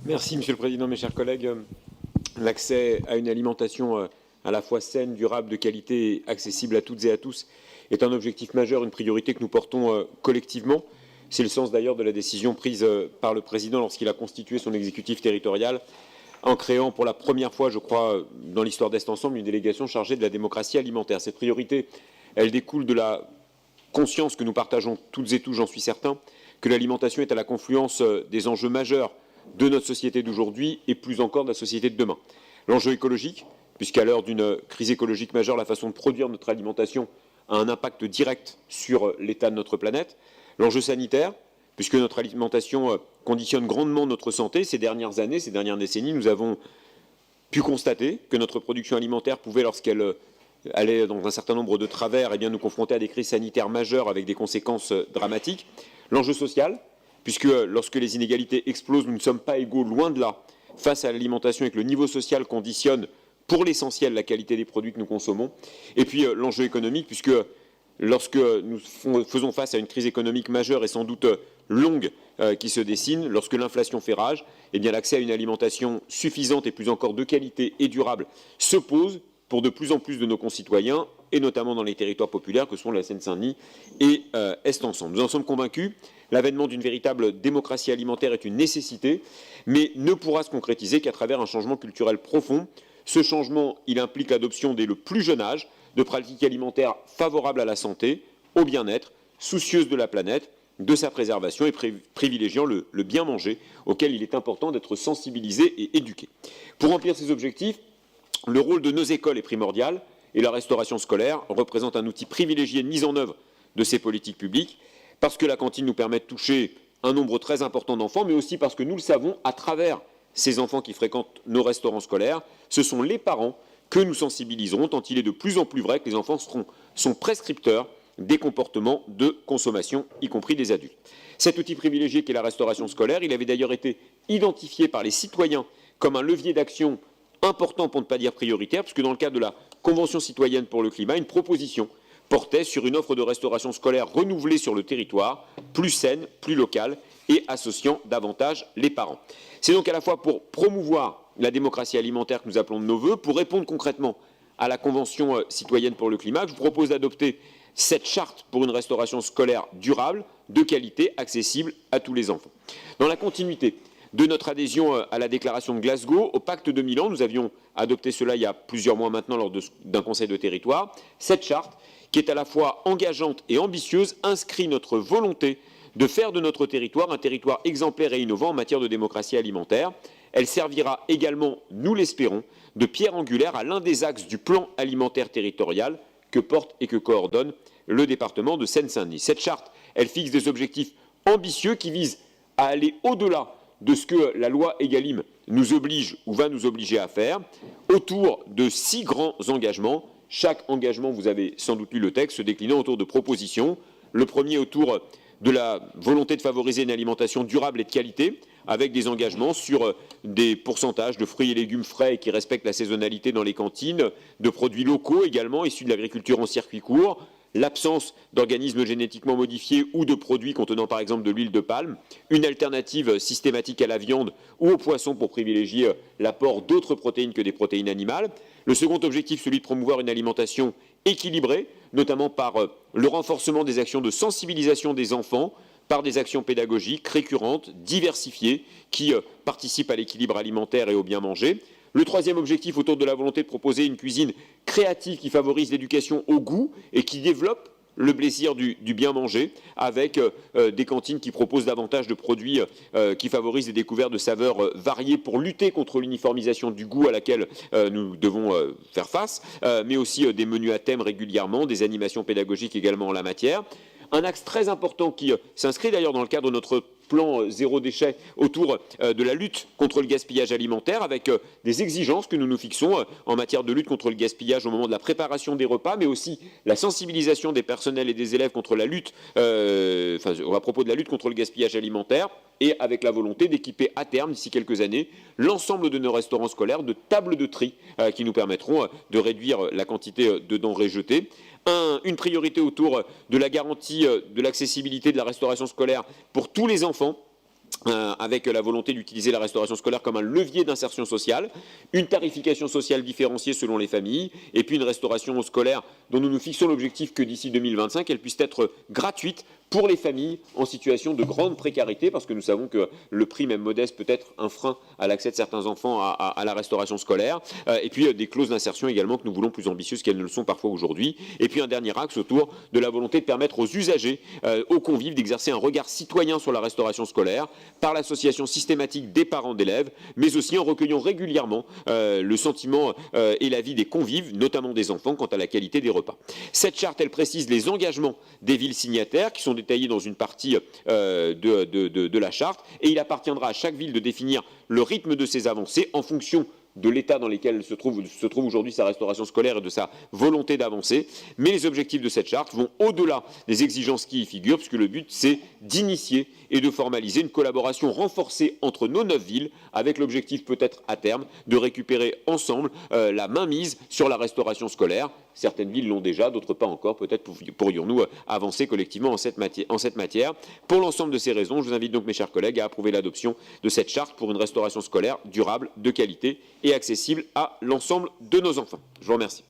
Merci Monsieur le Président, mes chers collègues. L'accès à une alimentation à la fois saine, durable, de qualité et accessible à toutes et à tous est un objectif majeur, une priorité que nous portons collectivement. C'est le sens d'ailleurs de la décision prise par le Président lorsqu'il a constitué son exécutif territorial en créant pour la première fois, je crois, dans l'histoire d'Est Ensemble, une délégation chargée de la démocratie alimentaire. Cette priorité, elle découle de la conscience que nous partageons toutes et tous, j'en suis certain, que l'alimentation est à la confluence des enjeux majeurs de notre société d'aujourd'hui et plus encore de la société de demain. L'enjeu écologique, puisqu'à l'heure d'une crise écologique majeure, la façon de produire notre alimentation a un impact direct sur l'état de notre planète. L'enjeu sanitaire, puisque notre alimentation conditionne grandement notre santé. Ces dernières années, ces dernières décennies, nous avons pu constater que notre production alimentaire pouvait, lorsqu'elle allait dans un certain nombre de travers, nous confronter à des crises sanitaires majeures avec des conséquences dramatiques. L'enjeu social, puisque lorsque les inégalités explosent, nous ne sommes pas égaux, loin de là, face à l'alimentation et que le niveau social conditionne pour l'essentiel la qualité des produits que nous consommons. Et puis l'enjeu économique, puisque lorsque nous faisons face à une crise économique majeure et sans doute longue qui se dessine, lorsque l'inflation fait rage, l'accès à une alimentation suffisante et plus encore de qualité et durable se pose pour de plus en plus de nos concitoyens, et notamment dans les territoires populaires que sont la Seine-Saint-Denis et Est Ensemble. Nous en sommes convaincus, l'avènement d'une véritable démocratie alimentaire est une nécessité, mais ne pourra se concrétiser qu'à travers un changement culturel profond. Ce changement, il implique l'adoption dès le plus jeune âge de pratiques alimentaires favorables à la santé, au bien-être, soucieuses de la planète, de sa préservation et privilégiant le bien manger, auquel il est important d'être sensibilisé et éduqué. Pour remplir ces objectifs, le rôle de nos écoles est primordial et la restauration scolaire représente un outil privilégié de mise en œuvre de ces politiques publiques, parce que la cantine nous permet de toucher un nombre très important d'enfants, mais aussi parce que nous le savons, à travers ces enfants qui fréquentent nos restaurants scolaires, ce sont les parents que nous sensibiliserons, tant il est de plus en plus vrai que les enfants sont prescripteurs des comportements de consommation, y compris des adultes. Cet outil privilégié qu'est la restauration scolaire, il avait d'ailleurs été identifié par les citoyens comme un levier d'action important, pour ne pas dire prioritaire, puisque dans le cadre de la Convention citoyenne pour le climat, une proposition portait sur une offre de restauration scolaire renouvelée sur le territoire, plus saine, plus locale et associant davantage les parents. C'est donc à la fois pour promouvoir la démocratie alimentaire que nous appelons de nos vœux, pour répondre concrètement à la Convention citoyenne pour le climat, que je vous propose d'adopter cette charte pour une restauration scolaire durable, de qualité, accessible à tous les enfants. Dans la continuité de notre adhésion à la déclaration de Glasgow, au pacte de Milan, nous avions adopté cela il y a plusieurs mois maintenant lors d'un conseil de territoire, cette charte, qui est à la fois engageante et ambitieuse, inscrit notre volonté de faire de notre territoire un territoire exemplaire et innovant en matière de démocratie alimentaire. Elle servira également, nous l'espérons, de pierre angulaire à l'un des axes du plan alimentaire territorial que porte et que coordonne le département de Seine-Saint-Denis. Cette charte, elle fixe des objectifs ambitieux qui visent à aller au-delà de ce que la loi Egalim nous oblige ou va nous obliger à faire, autour de 6 grands engagements. Chaque engagement, vous avez sans doute lu le texte, se déclinant autour de propositions. Le premier autour de la volonté de favoriser une alimentation durable et de qualité, avec des engagements sur des pourcentages de fruits et légumes frais et qui respectent la saisonnalité dans les cantines, de produits locaux également, issus de l'agriculture en circuit court, l'absence d'organismes génétiquement modifiés ou de produits contenant par exemple de l'huile de palme, une alternative systématique à la viande ou au poisson pour privilégier l'apport d'autres protéines que des protéines animales. Le second objectif, celui de promouvoir une alimentation équilibrée, notamment par le renforcement des actions de sensibilisation des enfants, par des actions pédagogiques récurrentes, diversifiées, qui participent à l'équilibre alimentaire et au bien manger. Le troisième objectif, autour de la volonté de proposer une cuisine créative qui favorise l'éducation au goût et qui développe le plaisir du bien manger, avec des cantines qui proposent davantage de produits qui favorisent des découvertes de saveurs variées pour lutter contre l'uniformisation du goût à laquelle nous devons faire face, mais aussi des menus à thème régulièrement, des animations pédagogiques également en la matière. Un axe très important qui s'inscrit d'ailleurs dans le cadre de notre plan zéro déchet autour de la lutte contre le gaspillage alimentaire, avec des exigences que nous nous fixons en matière de lutte contre le gaspillage au moment de la préparation des repas, mais aussi la sensibilisation des personnels et des élèves contre la lutte, à propos de la lutte contre le gaspillage alimentaire, et avec la volonté d'équiper à terme, d'ici quelques années, l'ensemble de nos restaurants scolaires de tables de tri qui nous permettront de réduire la quantité de denrées jetées. Une priorité autour de la garantie de l'accessibilité de la restauration scolaire pour tous les enfants, avec la volonté d'utiliser la restauration scolaire comme un levier d'insertion sociale, une tarification sociale différenciée selon les familles, et puis une restauration scolaire dont nous nous fixons l'objectif que d'ici 2025, elle puisse être gratuite pour les familles en situation de grande précarité, parce que nous savons que le prix, même modeste, peut être un frein à l'accès de certains enfants à la restauration scolaire, et puis des clauses d'insertion également que nous voulons plus ambitieuses qu'elles ne le sont parfois aujourd'hui, et puis un dernier axe autour de la volonté de permettre aux usagers, aux convives, d'exercer un regard citoyen sur la restauration scolaire, par l'association systématique des parents d'élèves, mais aussi en recueillant régulièrement le sentiment et l'avis des convives, notamment des enfants, quant à la qualité des repas. Cette charte, elle précise les engagements des villes signataires, qui sont détaillés dans une partie de la charte, et il appartiendra à chaque ville de définir le rythme de ses avancées en fonction de l'état dans lequel se trouve aujourd'hui sa restauration scolaire et de sa volonté d'avancer. Mais les objectifs de cette charte vont au-delà des exigences qui y figurent, puisque le but, c'est d'initier et de formaliser une collaboration renforcée entre nos 9 villes, avec l'objectif peut-être à terme de récupérer ensemble la mainmise sur la restauration scolaire. Certaines villes l'ont déjà, d'autres pas encore. Peut-être pourrions-nous avancer collectivement en cette matière. Pour l'ensemble de ces raisons, je vous invite donc, mes chers collègues, à approuver l'adoption de cette charte pour une restauration scolaire durable, de qualité et accessible à l'ensemble de nos enfants. Je vous remercie.